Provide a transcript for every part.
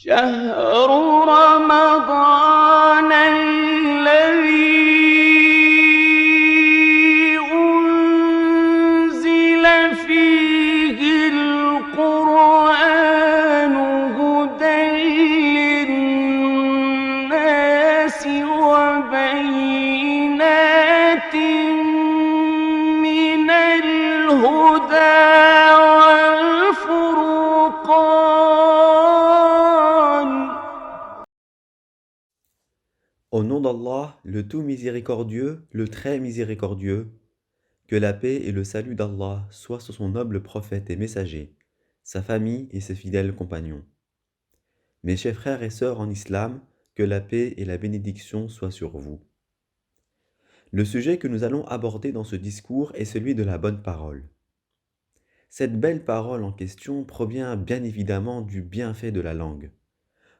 شهر رمضان الذي أنزل فيه القرآن هدى للناس وبينات من الهدى والفرقان. Au nom d'Allah, le tout miséricordieux, le très miséricordieux, que la paix et le salut d'Allah soient sur son noble prophète et messager, sa famille et ses fidèles compagnons. Mes chers frères et sœurs en islam, que la paix et la bénédiction soient sur vous. Le sujet que nous allons aborder dans ce discours est celui de la bonne parole. Cette belle parole en question provient bien évidemment du bienfait de la langue.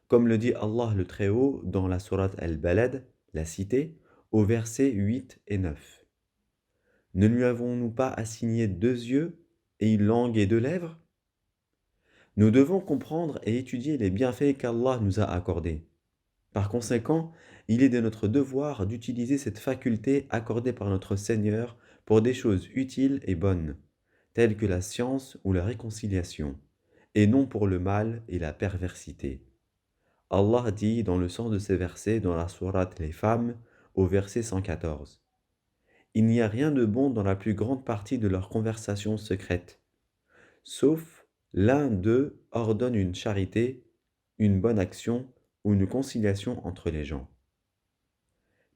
Comme le dit Allah le Très-Haut dans la sourate Al-Balad, la cité, au versets 8 et 9. Ne lui avons-nous pas assigné 2 yeux et une langue et 2 lèvres? Nous devons comprendre et étudier les bienfaits qu'Allah nous a accordés. Par conséquent, il est de notre devoir d'utiliser cette faculté accordée par notre Seigneur pour des choses utiles et bonnes, telles que la science ou la réconciliation, et non pour le mal et la perversité. Allah dit dans le sens de ces versets dans la sourate Les Femmes, au verset 114. Il n'y a rien de bon dans la plus grande partie de leurs conversations secrètes, sauf l'un d'eux ordonne une charité, une bonne action ou une conciliation entre les gens.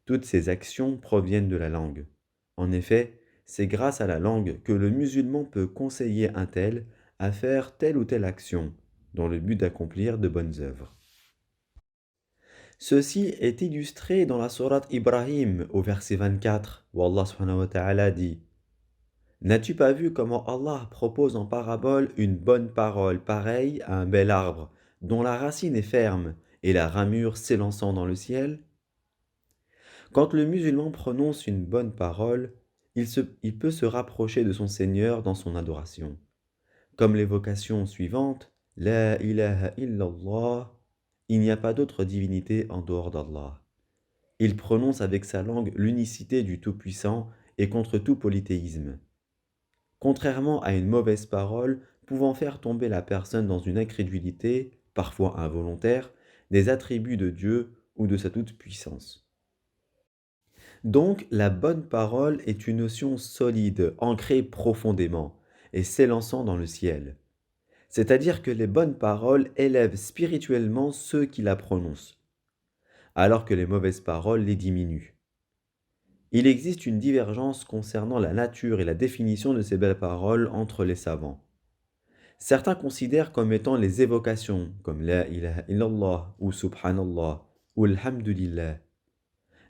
Toutes ces actions proviennent de la langue. En effet, c'est grâce à la langue que le musulman peut conseiller un tel à faire telle ou telle action, dans le but d'accomplir de bonnes œuvres. Ceci est illustré dans la sourate Ibrahim au verset 24, où Allah subhanahu wa ta'ala dit: N'as-tu pas vu comment Allah propose en parabole une bonne parole pareille à un bel arbre, dont la racine est ferme et la ramure s'élançant dans le ciel? Quand le musulman prononce une bonne parole, il peut se rapprocher de son Seigneur dans son adoration. Comme l'évocation suivante, La ilaha illallah, il n'y a pas d'autre divinité en dehors d'Allah. Il prononce avec sa langue l'unicité du Tout-Puissant et contre tout polythéisme. Contrairement à une mauvaise parole pouvant faire tomber la personne dans une incrédulité, parfois involontaire, des attributs de Dieu ou de sa toute-puissance. Donc, la bonne parole est une notion solide, ancrée profondément, et s'élançant dans le ciel. C'est-à-dire que les bonnes paroles élèvent spirituellement ceux qui la prononcent, alors que les mauvaises paroles les diminuent. Il existe une divergence concernant la nature et la définition de ces belles paroles entre les savants. Certains considèrent comme étant les évocations, comme La ilaha illallah ou Subhanallah ou Alhamdulillah.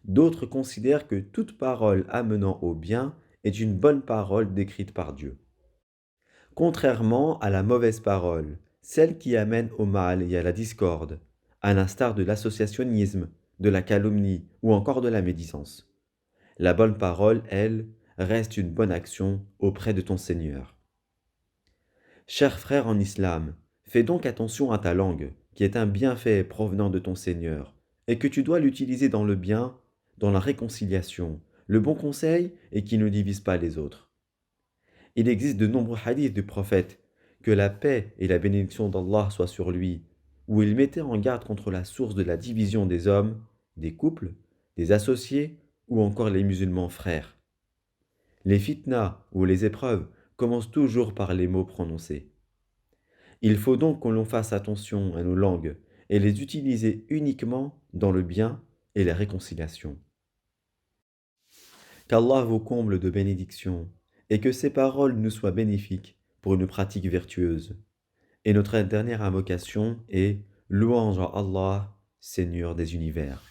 D'autres considèrent que toute parole amenant au bien est une bonne parole décrite par Dieu. Contrairement à la mauvaise parole, celle qui amène au mal et à la discorde, à l'instar de l'associationnisme, de la calomnie ou encore de la médisance. La bonne parole, elle, reste une bonne action auprès de ton Seigneur. Cher frère en islam, fais donc attention à ta langue, qui est un bienfait provenant de ton Seigneur, et que tu dois l'utiliser dans le bien, dans la réconciliation, le bon conseil et qui ne divise pas les autres. Il existe de nombreux hadiths du prophète, que la paix et la bénédiction d'Allah soient sur lui, où il mettait en garde contre la source de la division des hommes, des couples, des associés ou encore les musulmans frères. Les fitnas ou les épreuves commencent toujours par les mots prononcés. Il faut donc que l'on fasse attention à nos langues et les utiliser uniquement dans le bien et la réconciliation. Qu'Allah vous comble de bénédictions et que ces paroles nous soient bénéfiques pour une pratique vertueuse. Et notre dernière invocation est Louange à Allah, Seigneur des univers.